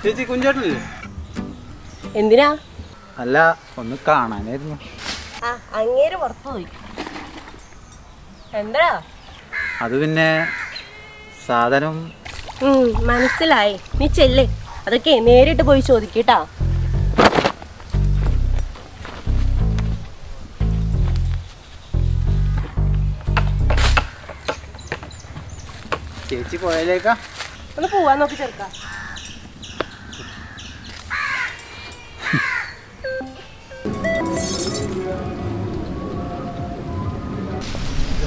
ചേച്ചി കുഞ്ചേട്ടല്ലേ? എന്തിനാ? അല്ല, ഒന്ന് കാണാനായിരുന്നു. അങ്ങേര് പുറത്തു പോയി. എന്താ? അത് പിന്നെ സാധനം മനസ്സിലായി. നീ ചെല്ല്, അതൊക്കെ നേരിട്ട് പോയി ചോദിക്കട്ടാ. ചേച്ചി പോയാലേക്കാ? ഒന്ന് പോവാൻ നോക്കി ചെറുക്ക.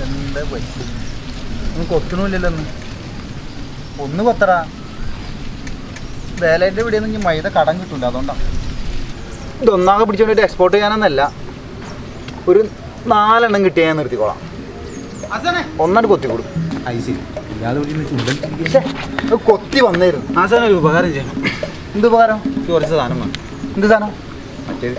എന്താ പറ്റി? ഒന്നും കൊത്തണില്ലല്ലോ. ഒന്ന് കൊത്തടാ. വേലേൻ്റെ ഇവിടെ നിന്ന് മൈദ കടം കിട്ടൂല, അതുകൊണ്ടാണ്. ഇതൊന്നാകെ പിടിച്ചോണ്ടിട്ട് എക്സ്പോർട്ട് ചെയ്യാനൊന്നല്ല. ഒരു 4 എണ്ണം കിട്ടിയാൽ ഞാൻ നിർത്തിക്കോളാം. ഒന്നാണ്ട് കൊത്തി കൊടുക്കും. കൊത്തി വന്നായിരുന്നു. ആസാനം ഒരു ഉപകാരം ചെയ്യണം. എന്ത് ഉപകാരം? കുറച്ച് സാധനം വേണം. എന്ത് സാധനം? മറ്റേത്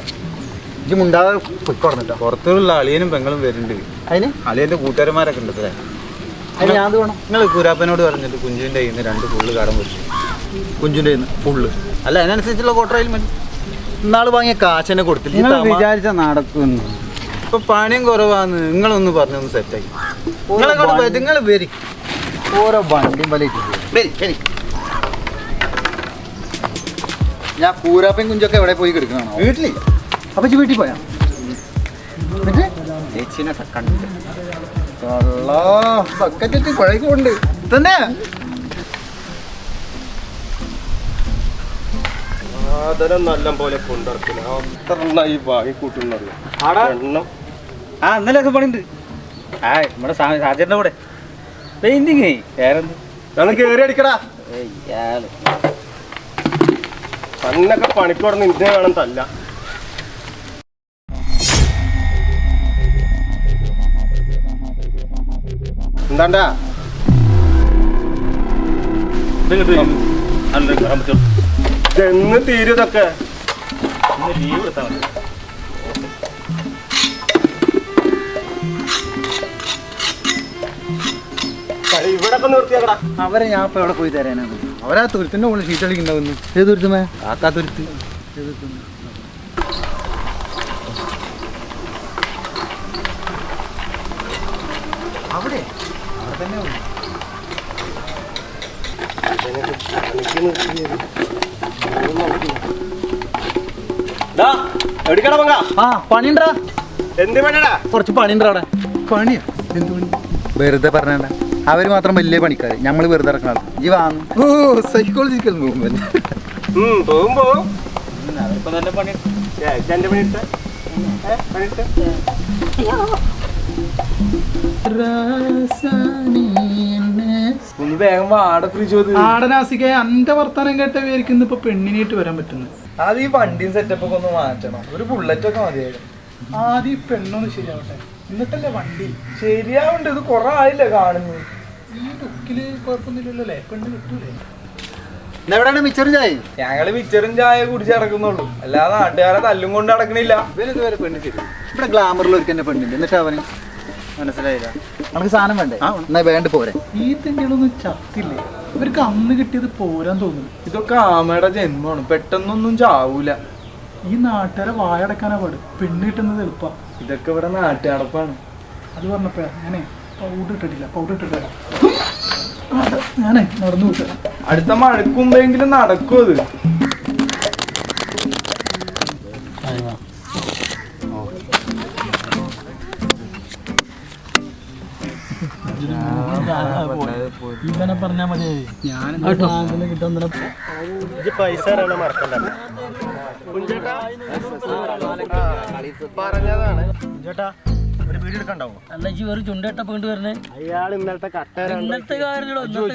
ഇത് മുണ്ടാതെ പൊയ്ക്കൊടന്നിട്ടോ. പുറത്തുള്ള അളിയനും പെങ്ങളും വരുന്നുണ്ട്. അതിന് അളിയൻ്റെ കൂട്ടുകാരന്മാരൊക്കെ ഉണ്ട്. അതിന് ഞാൻ വേണം. നിങ്ങൾ കുരാപ്പനോട് പറഞ്ഞിട്ട് കുഞ്ചുവിൻ്റെ കയ്യിൽ നിന്ന് 2 ഫുള്ള് കടം പിടിച്ചു. കുഞ്ചുവിൻ്റെ കയ്യിൽ നിന്ന് ഫുള്ള്. അല്ല, അതിനനുസരിച്ചുള്ള കോട്ടറയിൽ മതി. ഇന്നാൾ വാങ്ങിയ കാശനെ കൊടുത്തില്ല. വിചാരിച്ച നടക്കുന്നു. ഇപ്പൊ പണിയും കുറവാന്ന് നിങ്ങളൊന്ന് പറഞ്ഞൊന്ന് സെറ്റാക്കി. നിങ്ങൾ വരി. ഓരോ വണ്ടിയും പല ഞാൻ കൂരാപ്പൻ കുഞ്ചൊക്കെ എവിടെ പോയി കിടക്കണോ? വീട്ടിലില്ല. അപ്പൊ വീട്ടിൽ പോയാ ചേച്ചിനെ കണ്ടിട്ട് ബക്കറ്റ് കുഴക്കുണ്ട് തന്നെ. സാധനം നല്ല പോലെ കൊണ്ടിറക്കില്ല. അത്ര ഈ വാങ്ങി കൂട്ടുന്നറിയാം. ഇന്നലെയൊക്കെ പണിയുണ്ട്. നമ്മുടെ സാജറിന്റെ കൂടെ പെയിന്റിങ്. വേറെന്ത് കേറി അടിക്കടാ. തന്നൊക്കെ പണിക്കോടന്ന് ഇന്ത്യ വേണം തല്ല. എന്താണ്ടാ എന്ന് തീരുതൊക്കെ ലീവ് എടുത്താ മതി. ഇവിടെ നിർത്തിയാക്കടാ. അവരെ ഞാൻ ഇപ്പൊ എവിടെ പോയി തരാനാണ്? അവരാ തുരുത്തിന്റെ മുകളിൽ ഷീറ്റ് അടിക്കുന്നുണ്ടാവുന്നു. ഏത് തുരുത്തുമേ? കാക്കാ തുരുത്ത്. അവിടെ അവിടെ തന്നെ പണിണ്ടാ. എന്ത് പണിടാ? കുറച്ച് പണിണ്ടാ അവിടെ. പണിയാ? എന്ത് പണി? വെറുതെ പറഞ്ഞ അവര് മാത്രം വലിയ പണിക്കാര്, ഞമ്മള് വെറുതെ ഇറക്കണം. ഈ വാങ്ങും. ഓ, സൈക്കോളജിക്കൽ മൂവ്മെന്റ്. പോകുമ്പോ നല്ല പണി. ഒന്ന് വേഗം ആടനാസിക്കെ അന്റെ വർത്താനം കേട്ട വിചാരിക്കുന്നു ഇപ്പൊ പെണ്ണിനായിട്ട് വരാൻ പറ്റുന്നു. അത് ഈ വണ്ടിയും സെറ്റപ്പ് ഒക്കെ ഒന്ന് മാറ്റണം. ഒരു ബുള്ളറ്റ് ഒക്കെ മതിയായിരുന്നു. ആദ്യം ഈ പെണ്ണൊന്ന് ശരിയാവട്ടെ, എന്നിട്ടല്ലേ വണ്ടി ശരിയാവണ്ട്. ഇത് കൊറേ ആയില്ലേ കാണുന്നു. ഈ ലുക്കില് കുഴപ്പമൊന്നുമില്ലല്ലോ അല്ലേ? പെണ്ണ് കിട്ടൂലേ? എവിടെയാണ് മിച്ചറും ചായ? ഞങ്ങള് മിച്ചറും ചായ കുടിച്ച് നടക്കുന്നുള്ളൂ, അല്ലാതെ നാട്ടുകാരെ തല്ലും കൊണ്ട് നടക്കണില്ല. ഇതുവരെ പെണ്ണ് ശരി. ഇവിടെ ഗ്ലാമറിൽ ഒരുക്കന്നെ പെണ്ണില്ല. എന്നിട്ട് അവന് മനസ്സിലായില്ല. നമുക്ക് സാധനം വേണ്ടേ? എന്നാ വേണ്ട പോരെ. ഈ തെണ്ടികളൊന്നും ചത്തില്ലേ? ഇവർക്ക് അന്ന് കിട്ടിയത് പോരാൻ തോന്നുന്നു. ഇതൊക്കെ ആമയുടെ ജന്മമാണ്, പെട്ടെന്നൊന്നും ചാവൂല. ഈ നാട്ടുകാരെ വായടക്കാനാ പാട്. പെണ്ണ് കിട്ടുന്നത് എളുപ്പാ. ഇതൊക്കെ ഇവിടെ നാട്ടുകാടപ്പാണ്. അത് പറഞ്ഞപ്പോഴാ ഞാനേ പൗഡർ ഇട്ടിട്ടില്ല. ഞാനേ നടന്നു വിട്ടു. അടുത്ത മഴക്കുമ്പെങ്കിലും നടക്കും അത്. ഇവനെ പറഞ്ഞാ മതി. ഞാൻ കിട്ടുന്ന പൈസ മറക്കണ്ട. പറഞ്ഞതാണ് ചേട്ടാ. ഒരു വീഡിയോ എടുക്കണ്ടാവോ? അല്ല, ഈ ഒരു ചുണ്ടേട്ട പോയിട്ട് വരണേ. അയാൾ ഇന്നലത്തെ ഇന്നത്തെ കാര്യങ്ങളോ? ഇന്നത്തെ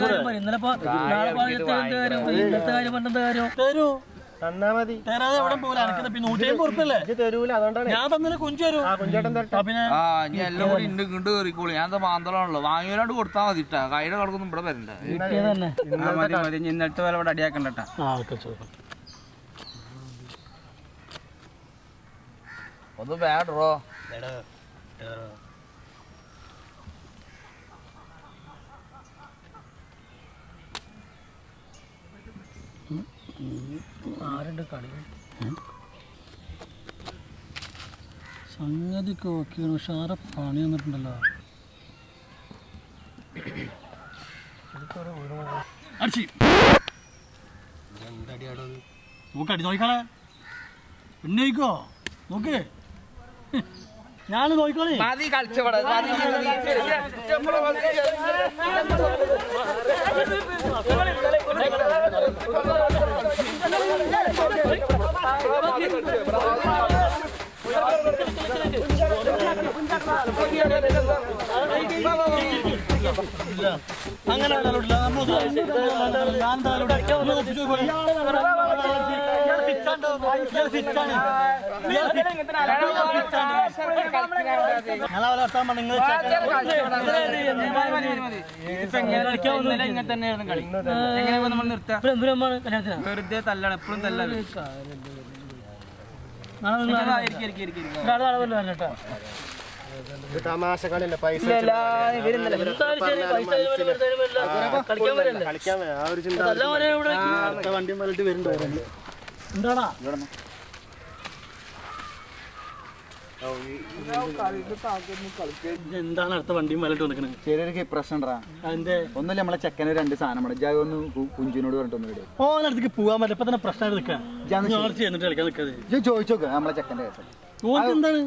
കാര്യം പണ്ടത്തെ കാര്യം തരൂ. തന്നാ മതി. തരാതെ എവിടെ പോലെ പിന്നെ 150 ഉറുപ്പല്ലേ തരൂല. അതുകൊണ്ടാണ് ഞാൻ തന്നെ കുഞ്ചു തരും. കുഞ്ചേട്ടൻ പിന്നെ എല്ലാം കൂടി ഉണ്ട് കണ്ട് കയറിക്കോളൂ. ഞാൻ മാന്തളാണല്ലോ, വാങ്ങിയോണ്ട് കൊടുത്താൽ മതി. കൈയുടെ കടക്കൊന്നും ഇവിടെ വരണ്ട. ഇന്നത്തെ പോലെ ഇവിടെ അടിയാക്കണ്ടട്ടാ. ഒന്ന് വേണ്ടോ? ആരുണ്ട് കളി സംഗതിക്ക് ഓക്കെയാണ് പക്ഷെ ആരെ പണി വന്നിട്ടുണ്ടല്ലോ അടിച്ച് നോക്കടി നോക്കിക്കളെ ഉന്നയിക്കോ നോക്ക് ഞാൻ നോക്കിക്കോളേ മതി കളിച്ചവിടെ അങ്ങനെ വെറുതെ തല്ലാണ് എപ്പോഴും തല്ലാണ് തമാശ കളിയല്ല പൈസ കളിക്കാൻ ആ ഒരു ചിന്ത വണ്ടി വന്നിട്ട് വരുന്നുണ്ട് എന്താടാ എന്താണ് അടുത്ത വണ്ടിയും മേലിട്ട് വന്നിക്കണത് ചെറിയൊരു പ്രശ്നം ഉണ്ടാ അതിന്റെ ഒന്നുമില്ല നമ്മളെ ചെക്കന് 2 സാധനം വേണം ജാ ഒന്ന് കുഞ്ചിനോട് പറഞ്ഞിട്ടൊന്നും ഇടേ ഓനടുത്തേക്ക് പോകാൻ പറ്റും ഇപ്പൊ തന്നെ പ്രശ്നം നിൽക്കാം എന്നിട്ട് കളിക്കാൻ നിൽക്കാതെ ചോദിച്ചോക്ക് നമ്മളെ ചെക്കൻ്റെ കേസ് ഓർക്ക് എന്താണ്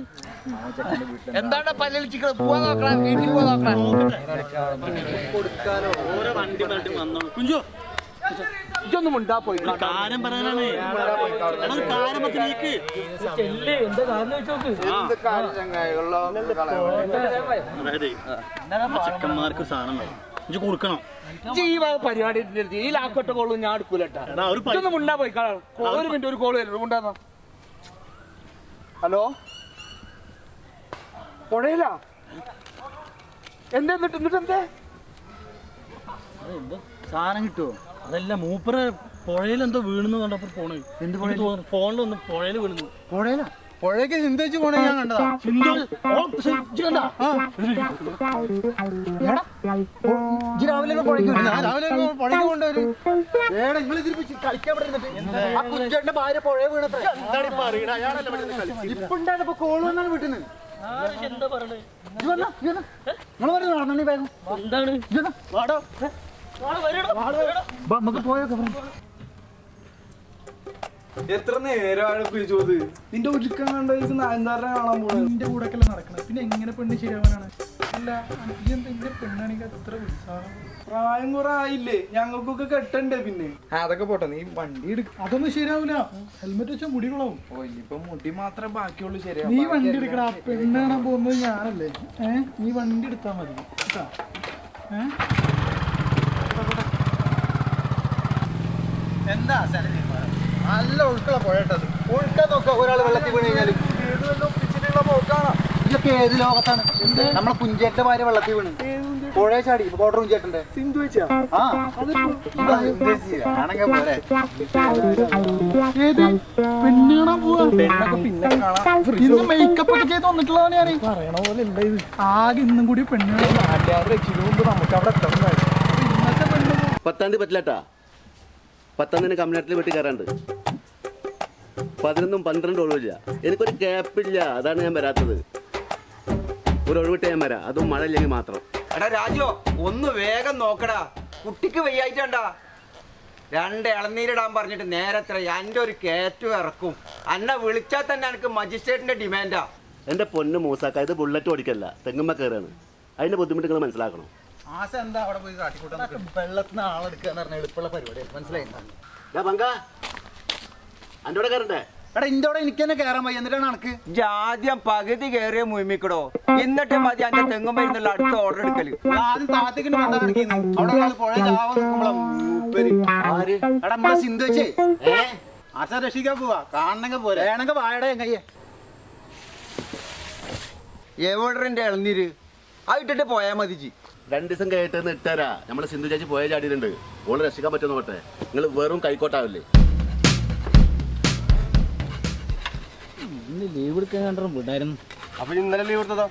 ചെക്കൻ്റെ വീട്ടിൽ എന്താണ് പല്ലിച്ചിട്ട് പോവാൻ നോക്കണം വീട്ടിൽ പോവാൻ നോക്കണം ഓരോ വണ്ടി മേലിട്ട് വന്നോളൂ കുഞ്ചു ഇതൊന്നും ഉണ്ടാ പോയി കാര്യം പറയാനാണ് ഒരു കാര്യം പത്തിലേക്ക് എന്താ കാര്യം ചോദിച്ചോക്ക് അതായത് ചെക്കന്മാർക്ക് സാധനം വേണം ഇഞ്ചി കൊടുക്കണം പരിപാടി ഈ ലാക്കൊട്ട കോളും ഞാൻ എടുക്കൂലട്ടാ ഇതൊന്നും മുണ്ടാ പോയി ഒരു മിനിറ്റ് ഒരു കോള് വരും ഉണ്ടാ ഹലോ പുഴയിലാ എന്നിട്ട് എന്തേ എന്തോ സാധനം കിട്ടുമോ അതല്ല മൂപ്പര് പുഴയിൽ എന്തോ വീണെന്ന് കണ്ടപ്പോ പോണേ എന്ത് ഫോണിലൊന്ന് പുഴയിൽ വീണു പുഴയിലാ പുഴയ്ക്ക് ചിന്തിച്ച് പോണേ ഞാൻ കണ്ടതാ രാവിലെ പുഴയ്ക്ക് ഞാൻ രാവിലെ പുഴയ്ക്ക് കൊണ്ടുവരും നിങ്ങൾ ഇതിരിപ്പിച്ച് കളിക്കാൻ പറ്റുന്നിട്ട് ആ കുഞ്ചേട്ടന്റെ ഭാര്യ പുഴയെ വീണത്ര ഇപ്പൊ കോള് വന്നാണ് വീട്ടിൽ നിന്ന് എന്താ പറയണേ നിങ്ങൾ പറഞ്ഞു നടന്നീ വേഗം എന്താണ് വാടോ നമുക്ക് പോയൊക്കെ എത്ര നേരമാണ് ചോദ് നിന്റെ ഒരുക്കം കണ്ടോ നായന്താരനെ കാണാൻ പോണത് നിന്റെ കൂടെ ഒക്കെ നടക്കണത് പിന്നെ എങ്ങനെ പെണ്ണ് ശരിയാവാനാണ് അല്ല എന്റെ പെണ്ണാണെങ്കിൽ അത്ര പ്രായം കുറെ ആയില്ലേ ഞങ്ങൾക്കൊക്കെ കെട്ടണ്ടേ പിന്നെ അതൊക്കെ പോട്ടെ നീ വണ്ടി എടുക്ക അതൊന്നും ശരിയാവൂല ഹെൽമെറ്റ് വെച്ചാൽ മുടി കുളവും ഓ ഇനിയിപ്പൊ മുടി മാത്രമേ ബാക്കിയുള്ളൂ ശരിയാ നീ വണ്ടി എടുക്കടാ പെണ്ണ് കാണാൻ പോകുന്നത് ഞാനല്ലേ നീ വണ്ടി എടുത്താ മതി കേട്ടാ എന്താ നല്ല ഒഴുക്കുള്ള പുഴട്ടത് ഒഴുക്കാൻ നോക്ക ഒരാൾ വെള്ളത്തിൽ വീണ് കഴിഞ്ഞാല് ഇതൊക്കെ ഏത് ലോകത്താണ് നമ്മളെ കുഞ്ചേട്ടന്റെ ഭാര്യ വെള്ളത്തിൽ വീണ് പുഴ ചാടി കോട്ടർ കുഞ്ചേട്ടന്റെ സിന്ധു വെച്ചാ ആണെങ്കിൽ പോരെ പെണ്ണ് കാണാൻ പോവാ പെണ്ണൊക്കെ പിന്നെ കാണാം ഇന്ന് മേക്കപ്പ് ഒക്കെ ചെയ്ത് വന്നിട്ടുള്ളതാണ് ഞാൻ പറയണ പോലെ ഉണ്ട് ഇത് ആകെ ഇന്നും കൂടി പെണ്ണ് നാട്ടുകാർ രക്ഷിക്കുമ്പോ നമുക്ക് അവിടെ എത്തണം ഇന്നത്തെ പെണ്ണ് 10-ാം തീയതി പറ്റില്ലാട്ടാ 10-ാം തീയതി കമ്മ്യൂണിറ്റിയിൽ വെട്ടി കയറാണ്ട് 11-ഉം 12-ഉം ഒഴിവില്ല എനിക്കൊരു ഗ്യാപ്പില്ല അതാണ് ഞാൻ വരാത്തത് ഒരു ഒഴിവിട്ട് ഞാൻ വരാം അതും മഴ ഇല്ലെങ്കിൽ മാത്രം എടാ രാജു ഒന്ന് വേഗം നോക്കടാ കുട്ടിക്ക് വയ്യായിട്ടാ 2 ഇളനീരിടാൻ പറഞ്ഞിട്ട് നേരത്ര എൻ്റെ ഒരു കയറ്റം ഇറക്കും അന്നെ വിളിച്ചാൽ തന്നെ എനിക്ക് മജിസ്ട്രേറ്റിന്റെ ഡിമാൻഡാ എൻ്റെ പൊന്ന് മൂസാക്ക ഇത് ബുള്ളറ്റ് ഓടിക്കല്ല തെങ്ങുമ്മ കയറാണ് അതിൻ്റെ ബുദ്ധിമുട്ട് നിങ്ങൾ മനസ്സിലാക്കണം ആശ എന്താ അവിടെ പോയി കാട്ടിക്കൂട്ടാൻ വെള്ളത്തിന് ആളെടുക്കുക എന്ന് പറഞ്ഞാൽ എളുപ്പമുള്ള പരിപാടിയാണ് മനസ്സിലായി പങ്ക എൻ്റെ കൂടെ കയറണ്ടേ എടാ ഇന്തോടെ എനിക്ക് തന്നെ കയറാൻ വയ്യ എന്നിട്ടാണ് കണക്ക് ആദ്യം പകുതി കയറിയ മുഴുമിക്കടോ എന്നിട്ട് മതി എന്റെ തെങ്ങുമ്പോ ഇരുന്നുള്ള അടുത്ത ഓർഡർ എടുക്കല് ആദ്യം താത്തേക്കിന് വന്നാൽ അവിടെ ഒരാൾ പുഴ ചാവാൻ നിൽക്കുമ്പോഴാണ് എടാ നമ്മളെ സിന്ധു വെച്ചേ ആശ രക്ഷിക്കാൻ പോവാ കാണണമെങ്കിൽ പോരെ വേണമെങ്കിൽ വായടേ കയ്യേ എവിടെന്റെ ഇളനീര് ആ ഇട്ടിട്ട് പോയാ മതി ജി 2 ദിവസം കേട്ടെന്ന് ഇട്ടാരാ നമ്മളെ സിന്ധു ചേച്ചി പോയ ചാടിയിട്ടുണ്ട് ഓള് രക്ഷിക്കാൻ പറ്റുന്ന പോട്ടെ നിങ്ങൾ വെറും കൈക്കോട്ടാവില്ലേ ലീവ് എടുക്കാൻ കണ്ടോ വിടായിരുന്നു അപ്പൊ ഇന്നലെ ലീവ് എടുത്തതോ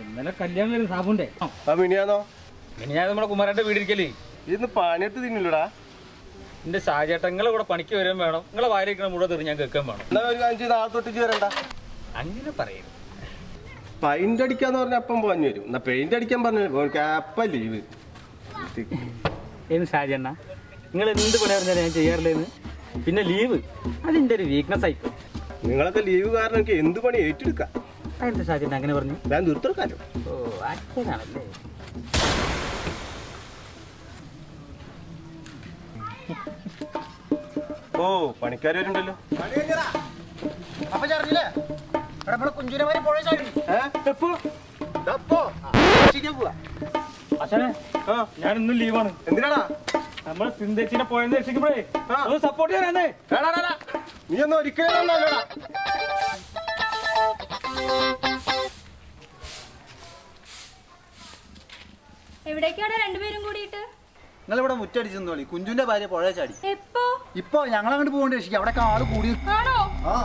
ഇന്നലെ കല്യാണം വരും സാബുണ്ടേ ആ മിനിയാന്നോ ഞാൻ നമ്മുടെ കുമാരന്റെ വീടിരിക്കലേ ഇന്ന് പണിയെടുത്ത് തിന്നില്ലടാ എന്റെ ഷാജേട്ടൻ നിങ്ങളെ കൂടെ പണിക്ക് വരാൻ വേണം, നിങ്ങളെ വായിരിക്കണ മുഴുവൻ തെറി ഞാൻ കേൾക്കാൻ വേണം. എന്നാ ഒരു കാര്യം ചെയ്ത് നാളെ തൊട്ടിച്ച് വരണ്ട. അങ്ങനെ പറയും. പെയിന്റ് അടിക്കാന്ന് പറഞ്ഞ അപ്പം പോഞ്ഞു വരും. എന്നാ പെയിന്റ് അടിക്കാൻ പറഞ്ഞു ക്യാപ്പ ലീവ്. എന്ന് ഷാജേണ്ണ നിങ്ങൾ എന്ത് പണി പറഞ്ഞാൽ ഞാൻ ചെയ്യാറില്ലെന്ന്. പിന്നെ ലീവ് അതിൻ്റെ ഒരു വീക്ക്നെസ് ആയിപ്പോ. നിങ്ങളൊക്കെ ലീവ് കാരണം എനിക്ക് എന്ത് പണി ഏറ്റെടുക്കാം. അതെന്താ ഷാജേണ്ണ അങ്ങനെ പറഞ്ഞു? ഞാൻ തീർത്തെടുക്കാലോ. ഓ അച്ഛനാണല്ലേ. ഓ പണിക്കാർ വരുന്നുണ്ടല്ലോ. അപ്പൊ ചേർന്നില്ലേ നമ്മളെ കുഞ്ചുരമാരി പുഴ ചാടി അച്ഛനെ ഞാൻ ഇന്നും ലീവാണ്. എന്തിനാടാ? നമ്മൾ സിന്ധേച്ചിനെ പോയെന്ന് രക്ഷിക്കുമ്പോഴേ ഒന്ന് സപ്പോർട്ട് ചെയ്യാനേ. നീ ഒന്നും ഒരിക്കലും എവിടേക്കാണ് രണ്ടുപേരും കൂടിയിട്ട്? നിങ്ങളിവിടെ മുറ്റടിച്ചെന്നോളി. കുഞ്ചുന്റെ ഭാര്യ പുഴ ചാടി. എപ്പോ? ഇപ്പൊ ഞങ്ങളങ്ങോട്ട് പോകേണ്ട രക്ഷിക്കും. അവിടെ ആള് കൂടി. ആണോ? ആ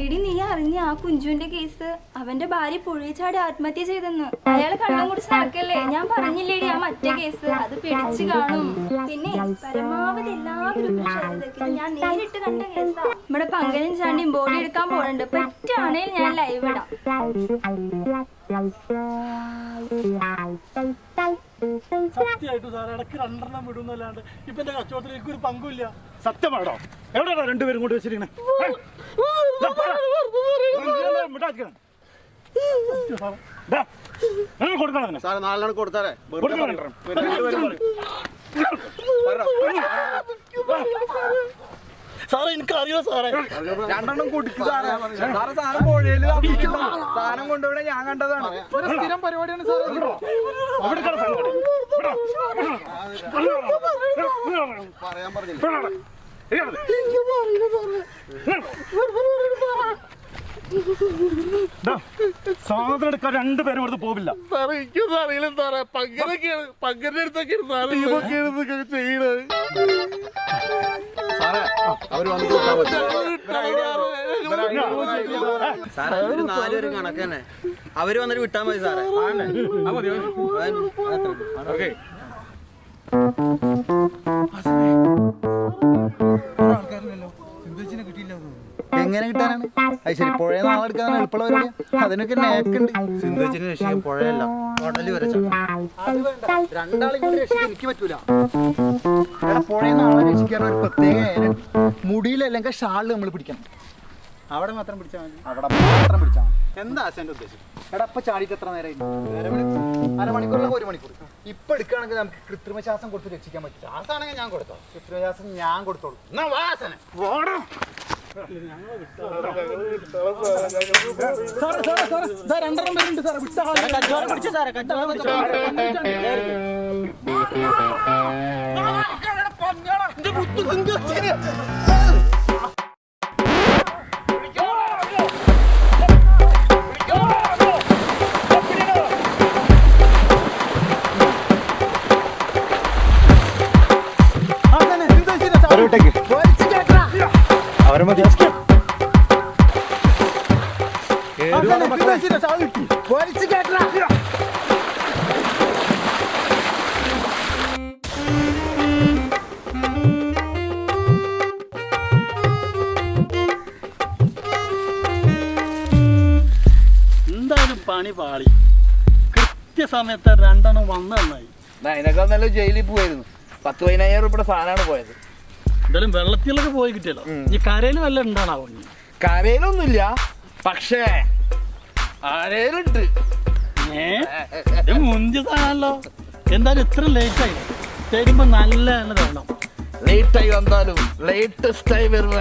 എടി നീ അറിഞ്ഞ ആ കുഞ്ചുവിന്റെ കേസ്? അവന്റെ ഭാര്യ പുഴയിൽ ചാടി ആത്മഹത്യ ചെയ്തെന്ന്. അയാള് കള്ളം കുടിച്ച് നടക്കല്ലേ? ഞാൻ പറഞ്ഞില്ലേടി ആ മറ്റേ കേസ്, അത് പിടിച്ചു കാണും. പിന്നെ പരമാവധി എല്ലാവരും ഞാൻ നേരിട്ട് കണ്ട കേസാ. നമ്മുടെ പങ്കനും ചാണ്ടിയും ബോഡി എടുക്കാൻ പോണുണ്ട്. പറ്റുകയാണെങ്കിൽ ഞാൻ ലൈവ് ഇടാം. സത്യമായിട്ടും സാർ ഇടയ്ക്ക് രണ്ടെണ്ണം വിടുന്നല്ലാണ്ട് ഇപ്പൊ എന്റെ കച്ചവടത്തിലേക്ക് ഒരു പങ്കുമില്ല. സത്യമാണോ? എവിടെയാണോ രണ്ടുപേരും കൊണ്ട് വെച്ചിരിക്കണേ? കൊടുക്കണം സാറേ നാളെ കൊടുത്താലേ സാറേ എനിക്ക് അറിയോ സാറേ? രണ്ടെണ്ണം കൊടുക്കും സാറേ. സാറ് സാധനം പുഴയില് സാധനം കൊണ്ടുപോയി ഞാൻ കണ്ടതാണ്. ഒരു സ്ഥിരം പരിപാടിയാണ് സാറേ. പറയാൻ പറഞ്ഞില്ല. സാധനം എടുക്കാൻ രണ്ടുപേരും ഇവിടുന്ന് പോവില്ല. സാറേ എനിക്കൊന്നും അറിയില്ല സാറേ. പങ്കരൊക്കെയാണ്, പങ്കരുടെ അടുത്തൊക്കെയാണ് സാറേ ഇതൊക്കെ ചെയ്യണത്. സാറേ അവര് വന്നിട്ട് വിട്ടാ മതി. സാറേ ഒരു 4 പേര് കണക്കന്നെ. അവര് വന്നിട്ട് വിട്ടാ മതി സാറേ. എങ്ങനെ കിട്ടാനാണ്? അത് ശരി, പുഴ നാളെടുക്കാൻ എളുപ്പമുള്ള പരിപാടിയാ. അതിനൊക്കെ നേക്കുണ്ട്. സിന്ധുച്ചിനെ രക്ഷിക്കാൻ പുഴയല്ല കടല് വരെ രണ്ടാളും കൂടി രക്ഷിക്കാൻ എനിക്ക് പറ്റൂല. പുഴ നാളെ രക്ഷിക്കാൻ ഒരു പ്രത്യേക നേരം. മുടിയിലല്ലെങ്കിൽ ഷാളിൽ നമ്മൾ പിടിക്കണം. അവിടെ മാത്രം പിടിച്ചാൽ മതി. അവിടെ മാത്രം പിടിച്ചാൽ മതി. എന്താ എന്റെ ഉദ്ദേശം? എടാ ഇപ്പൊ ചാടിയിട്ട് എത്ര നേരമായി? അരമണിക്കൂറിലൊക്കെ 1 മണിക്കൂർ. ഇപ്പൊ എടുക്കുകയാണെങ്കിൽ നമുക്ക് കൃത്രിമ ശ്വാസം കൊടുത്ത് രക്ഷിക്കാൻ പറ്റും. ശ്വാസമാണെങ്കിൽ ഞാൻ കൊടുത്തോ. കൃത്രിമ ശ്വാസം ഞാൻ കൊടുത്തോളൂ. എന്നാ വാസന ഓടോ. രണ്ടെണ്ണം വരുന്നുണ്ട് സാറേ. വിട്ടാ പിടിച്ചു സാറേ. അവരെ മതി. എന്തായാലും പണി പാളി. കൃത്യസമയത്ത് രണ്ടെണ്ണം വന്ന് നന്നായി. അതിനേക്കാൾ നല്ല ജയിലിൽ പോയിരുന്നു. 10-15,000 രൂപയുടെ സാധനമാണ് പോയത്. എന്തായാലും വെള്ളത്തിലൊക്കെ പോയി കിട്ടിയല്ലോ. ഈ കരയിൽ വല്ല ഉണ്ടാണാവോ? കരയിലൊന്നുമില്ല, പക്ഷേ ആരേലുണ്ട്. മുന്തിയ സാധനമല്ലോ. എന്തായാലും ഇത്ര ലേറ്റായി തരുമ്പോ നല്ല തരണം. ലേറ്റ് ആയി വന്നാലും ലേറ്റസ്റ്റ് ആയി വരുന്ന